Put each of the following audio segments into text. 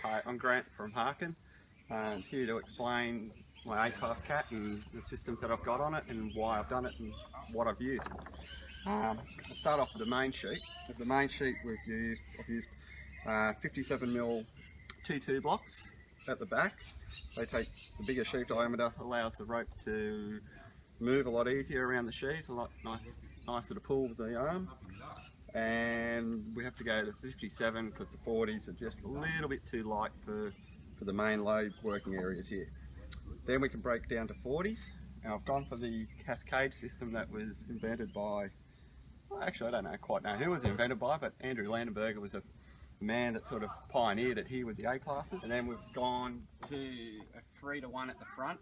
Hi, I'm Grant from Harkin, here to explain my A-Class Cat and the systems that I've got on it and why I've done it and what I've used. I'll start off with the main sheet. With the main sheet I've used 57mm T2 blocks at the back. They take the bigger sheave diameter, allows the rope to move a lot easier around the sheaves, a lot nicer to pull with the arm. And we have to go to 57 because the 40s are just a little bit too light for the main load working areas here. Then we can break down to 40s. Now I've gone for the cascade system that was invented by, well, actually I don't quite know who it was invented by, but Andrew Landenberger was a man that sort of pioneered it here with the A-classes. And then we've gone to a 3-to-1 at the front.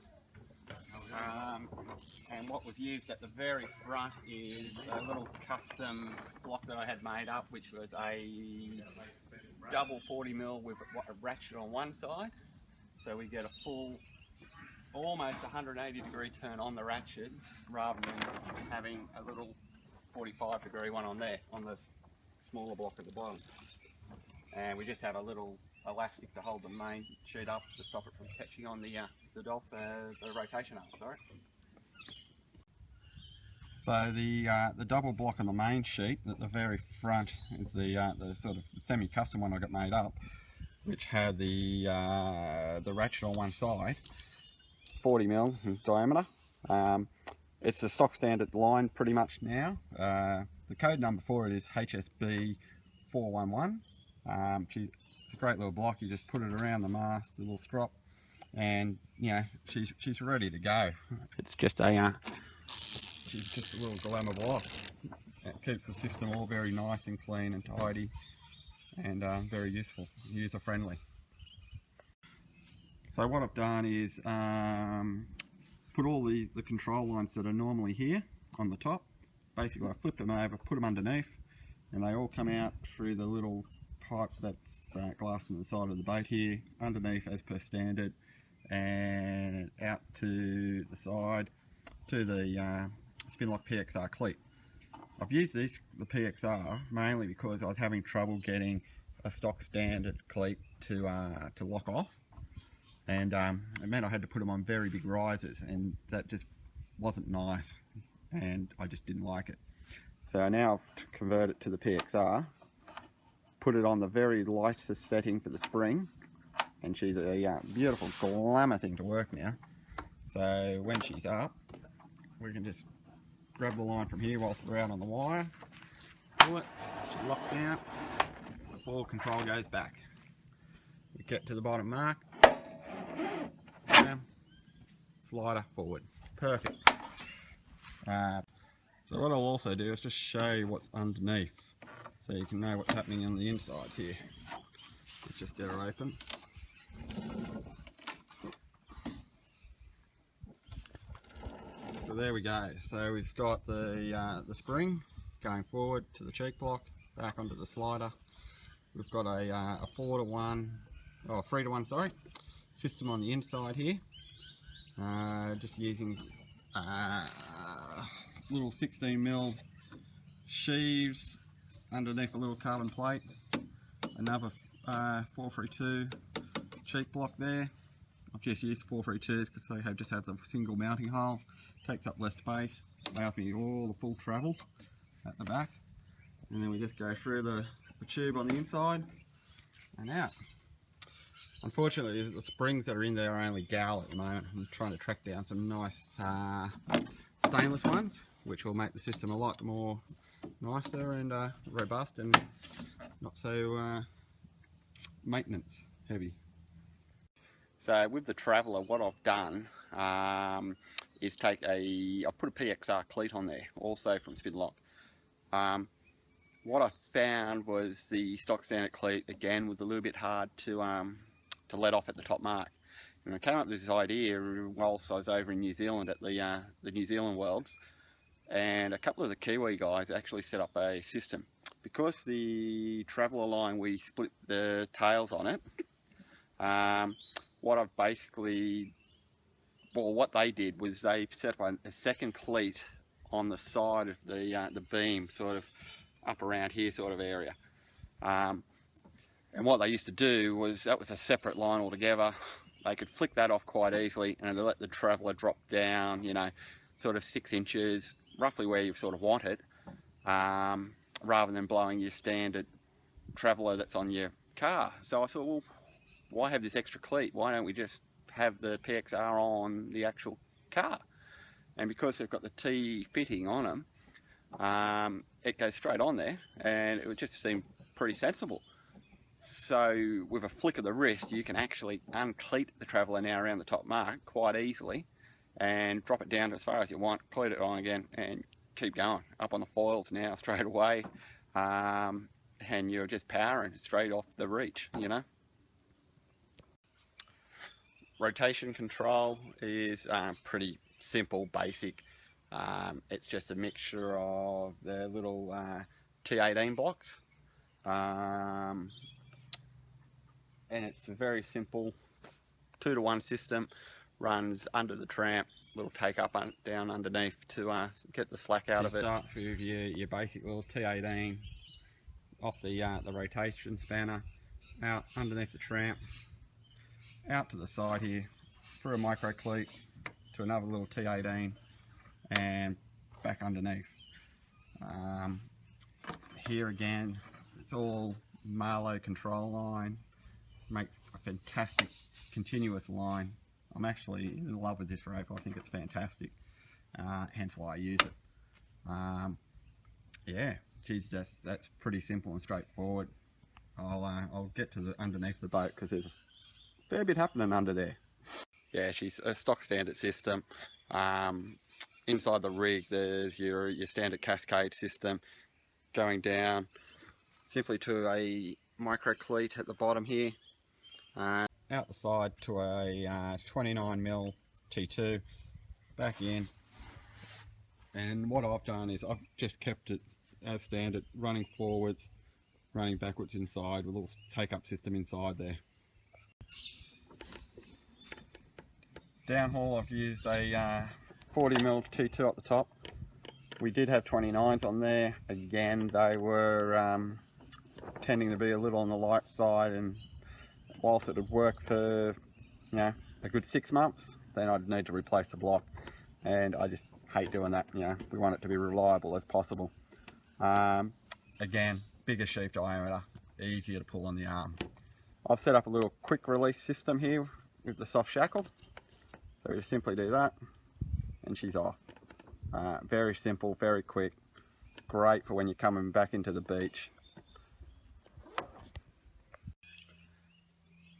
And what we've used at the very front is a little custom block that I had made up, which was a double 40mm with a ratchet on one side, so we get a full almost 180-degree turn on the ratchet rather than having a little 45-degree one on there on the smaller block at the bottom. And we just have a little elastic to hold the main sheet up to stop it from catching on the rotation arm. Sorry. So the double block on the main sheet at the very front is the sort of semi-custom one I got made up, which had the ratchet on one side, 40mm in diameter. It's the stock standard line pretty much now. The code number for it is HSB 411. It's a great little block. You just put it around the mast, a little strop, and you know she's ready to go. It's just a little glamour block. It keeps the system all very nice and clean and tidy, and very useful, user friendly. So what I've done is put all the control lines that are normally here on the top. Basically I flipped them over, put them underneath, and they all come out through the little pipe that's glassed on the side of the boat here, underneath as per standard, and out to the side to the Spinlock PXR cleat. I've used the PXR mainly because I was having trouble getting a stock standard cleat to lock off, and it meant I had to put them on very big risers, and that just wasn't nice, and I just didn't like it. So now I've converted to the PXR, put it on the very lightest setting for the spring, and she's a beautiful glamour thing to work now. So when she's up, we can just grab the line from here whilst we're out on the wire, pull it, she locks down, the full control goes back. We get to the bottom mark, down, slider forward, perfect. So what I'll also do is just show you what's underneath, so you can know what's happening on the insides here. Let's just get her open. So there we go. So we've got the spring going forward to the cheek block, back onto the slider. We've got a 4-to-1, or 3-to-1, sorry, system on the inside here. Just using little 16mm sheaves underneath a little carbon plate. Another 432 cheek block there. I've just used 432s because they just have the single mounting hole. Takes up less space, allows me all the full travel at the back, and then we just go through the tube on the inside and out. Unfortunately the springs that are in there are only gal at the moment. I'm trying to track down some nice stainless ones, which will make the system a lot more nicer and robust and not so maintenance heavy. So with the Traveller, what I've done is I've put a PXR cleat on there, also from Spinlock. What I found was the stock standard cleat again was a little bit hard to let off at the top mark. And I came up with this idea whilst I was over in New Zealand at the New Zealand Worlds, and a couple of the Kiwi guys actually set up a system. Because the Traveller line, we split the tails on it. What they did was they set up a second cleat on the side of the beam, sort of up around here sort of area. And what they used to do was, that was a separate line altogether. They could flick that off quite easily and let the traveller drop down, you know, sort of 6 inches, roughly where you sort of want it, rather than blowing your standard traveller that's on your car. So I thought, well, why have this extra cleat? Why don't we just have the PXR on the actual car? And because they've got the T fitting on them, it goes straight on there, and it would just seem pretty sensible. So with a flick of the wrist, you can actually uncleat the traveller now around the top mark quite easily and drop it down as far as you want, cleat it on again, and keep going up on the foils now straight away. And you're just powering straight off the reach, you know. Rotation control is pretty simple, basic. It's just a mixture of the little T18 blocks, and it's a very simple 2-to-1 system. Runs under the tramp, little take up down underneath to get the slack out of it. Starts with your basic little T18 off the rotation spanner, out underneath the tramp, out to the side here, through a micro cleat to another little T18, and back underneath. Here again, it's all Marlow control line. Makes a fantastic continuous line. I'm actually in love with this rope. I think it's fantastic, hence why I use it. Yeah, geez, that's pretty simple and straightforward. I'll get to the underneath the boat because there's a fair bit happening under there. Yeah, she's a stock standard system. Inside the rig, there's your standard cascade system going down simply to a micro cleat at the bottom here. Out the side to a 29mm T2, back in, and what I've done is I've just kept it as standard, running forwards, running backwards inside with a little take-up system inside there. Downhaul, I've used a 40mm T2 at the top. We did have 29s on there. Again, they were tending to be a little on the light side, and whilst it would work for, you know, a good 6 months, then I'd need to replace the block, and I just hate doing that. You know, we want it to be reliable as possible. Again, bigger sheath diameter, easier to pull on the arm. I've set up a little quick release system here with the soft shackle, so you simply do that and she's off. Very simple, very quick, great for when you're coming back into the beach.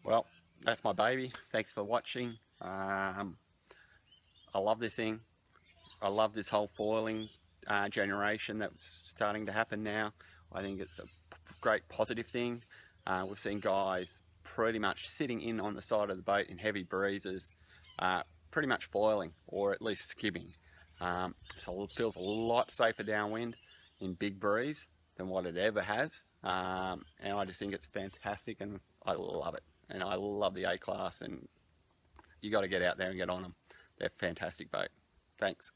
Well, that's my baby. Thanks for watching. I love this thing. I love this whole foiling generation that's starting to happen now. I think it's a great positive thing. We've seen guys pretty much sitting in on the side of the boat in heavy breezes, pretty much foiling or at least skimming. So it feels a lot safer downwind in big breeze than what it ever has. And I just think it's fantastic, and I love it. And I love the A-class, and you got to get out there and get on them. They're a fantastic boat. Thanks.